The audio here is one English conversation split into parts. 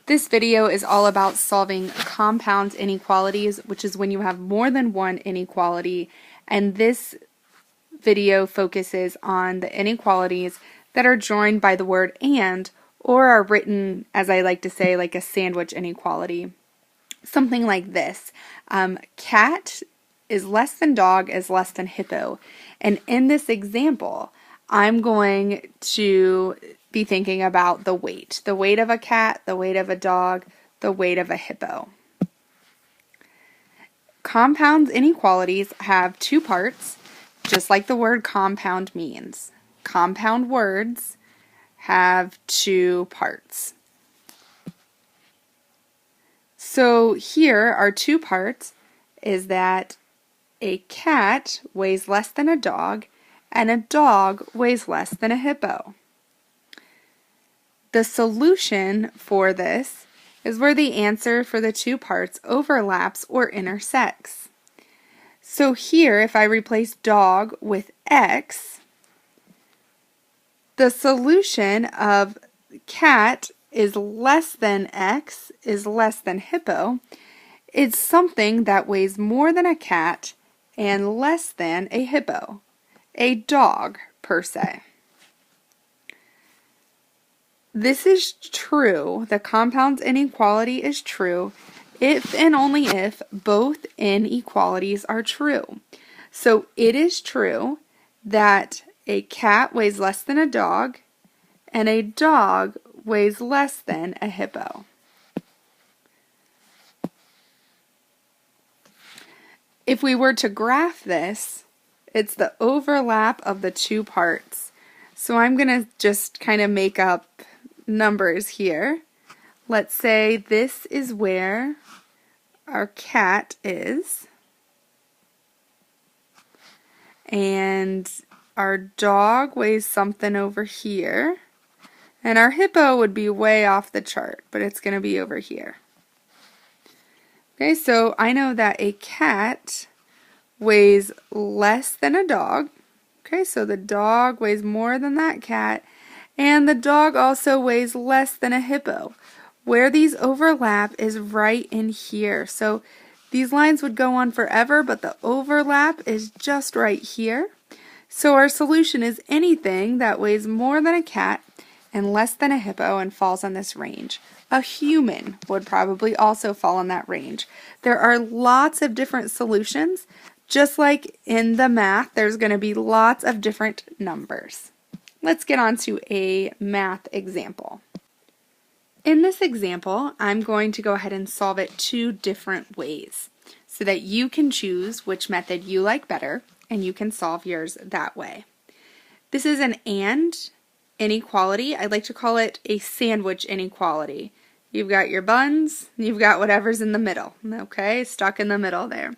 This video is all about solving compound inequalities, which is when you have more than one inequality, and this video focuses on the inequalities that are joined by the word and, or are written, as I like to say, like a sandwich inequality. Something like this. Cat is less than dog is less than hippo. And in this example, I'm going to be thinking about the weight of a cat, the weight of a dog, the weight of a hippo. Compound inequalities have two parts, just like the word compound means. Compound words have two parts. So here our two parts is that a cat weighs less than a dog and a dog weighs less than a hippo. The solution for this is where the answer for the two parts overlaps or intersects. So here, if I replace dog with X, the solution of cat is less than X is less than hippo. It's something that weighs more than a cat and less than a hippo, a dog per se. This is true, the compound inequality is true, if and only if both inequalities are true. So it is true that a cat weighs less than a dog and a dog weighs less than a hippo. If we were to graph this, it's the overlap of the two parts. So I'm going to just kind of make up numbers here. Let's say this is where our cat is, and our dog weighs something over here, and our hippo would be way off the chart, but it's going to be over here. Okay, so I know that a cat weighs less than a dog. Okay, so the dog weighs more than that cat, and the dog also weighs less than a hippo. Where these overlap is right in here. So these lines would go on forever, but the overlap is just right here. So our solution is anything that weighs more than a cat and less than a hippo and falls on this range. A human would probably also fall in that range. There are lots of different solutions. Just like in the math, there's going to be lots of different numbers. Let's get on to a math example. In this example, I'm going to go ahead and solve it two different ways so that you can choose which method you like better and you can solve yours that way. This is an and inequality. I like to call it a sandwich inequality. You've got your buns, you've got whatever's in the middle, okay, stuck in the middle there.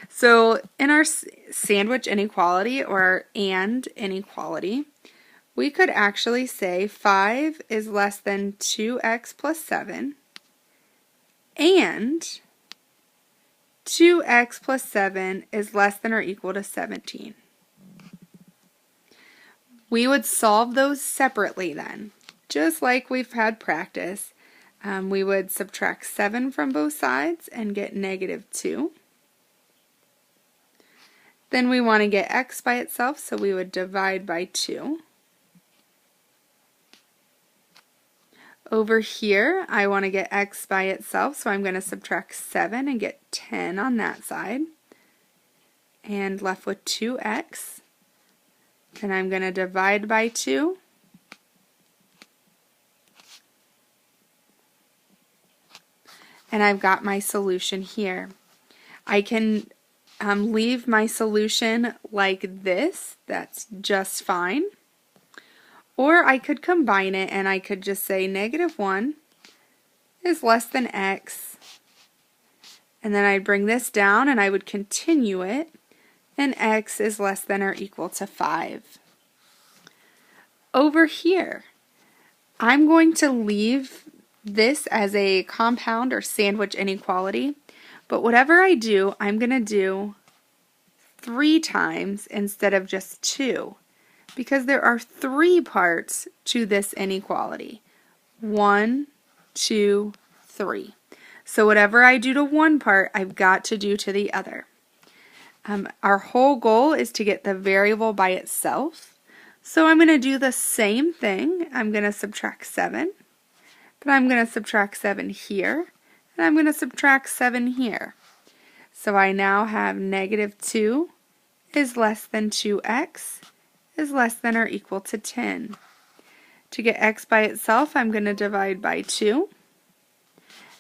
So in our sandwich inequality or and inequality, we could actually say 5 is less than 2x plus 7 and 2x plus 7 is less than or equal to 17. We would solve those separately then, just like we've had practice. We would subtract 7 from both sides and get negative 2. Then we want to get x by itself, so we would divide by 2. Over here, I want to get x by itself, so I'm going to subtract 7 and get 10 on that side. And left with 2x. Then I'm going to divide by 2. And I've got my solution here. I can leave my solution like this. That's just fine. Or I could combine it and I could just say negative 1 is less than x. And then I'd bring this down and I would continue it. And x is less than or equal to 5. Over here, I'm going to leave this as a compound or sandwich inequality. But whatever I do, I'm going to do 3 times instead of just 2. Because there are 3 parts to this inequality. 1, 2, 3. So whatever I do to one part, I've got to do to the other. Our whole goal is to get the variable by itself. So I'm going to do the same thing. I'm going to subtract 7, but I'm going to subtract 7 here, and I'm going to subtract 7 here. So I now have negative 2 is less than 2x is less than or equal to 10. To get x by itself, I'm going to divide by 2.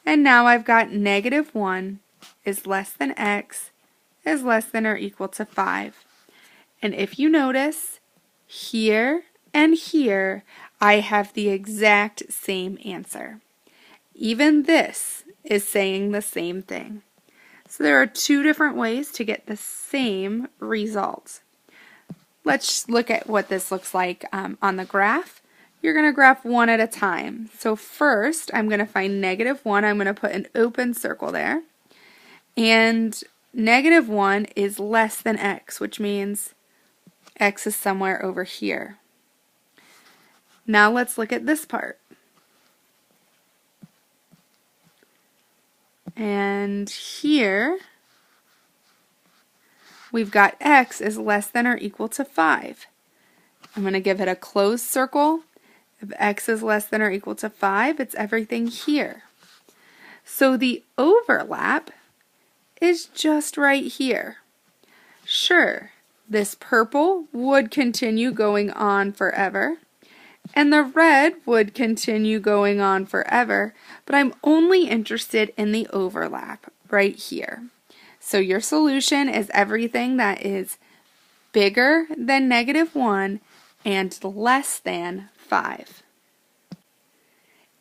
And now I've got negative 1 is less than x is less than or equal to 5. And if you notice, here and here, I have the exact same answer. Even this is saying the same thing. So there are two different ways to get the same result. Let's look at what this looks like on the graph. You're going to graph one at a time. So first, I'm going to find negative 1. I'm going to put an open circle there. And negative 1 is less than x, which means x is somewhere over here. Now let's look at this part. And here, we've got x is less than or equal to 5. I'm going to give it a closed circle. If x is less than or equal to 5, it's everything here. So the overlap is just right here. Sure, this purple would continue going on forever, and the red would continue going on forever, but I'm only interested in the overlap right here. So your solution is everything that is bigger than negative 1 and less than 5.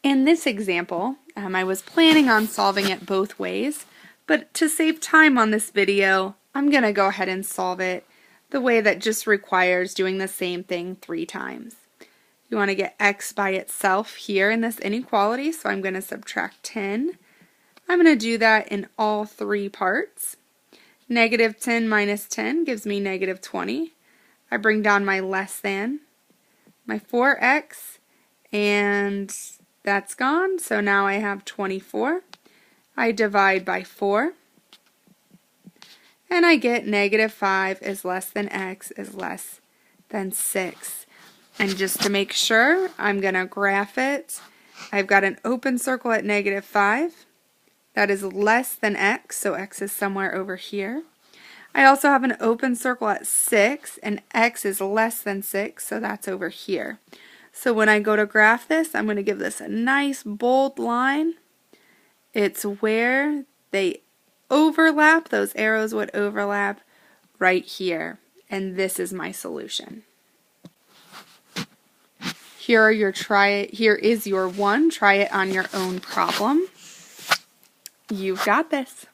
In this example, I was planning on solving it both ways, but to save time on this video, I'm going to go ahead and solve it the way that just requires doing the same thing 3 times. You want to get x by itself here in this inequality, so I'm going to subtract 10. I'm going to do that in all 3 parts. Negative 10 minus 10 gives me negative 20. I bring down my less than, my 4x, and that's gone, so now I have 24. I divide by 4, and I get negative 5 is less than x is less than 6. And just to make sure, I'm going to graph it. I've got an open circle at negative 5. That is less than x, so x is somewhere over here. I also have an open circle at 6, and x is less than 6, so that's over here. So when I go to graph this, I'm going to give this a nice bold line. It's where they overlap, those arrows would overlap right here, and this is my solution. Here is your one. Try it on your own problem. You've got this.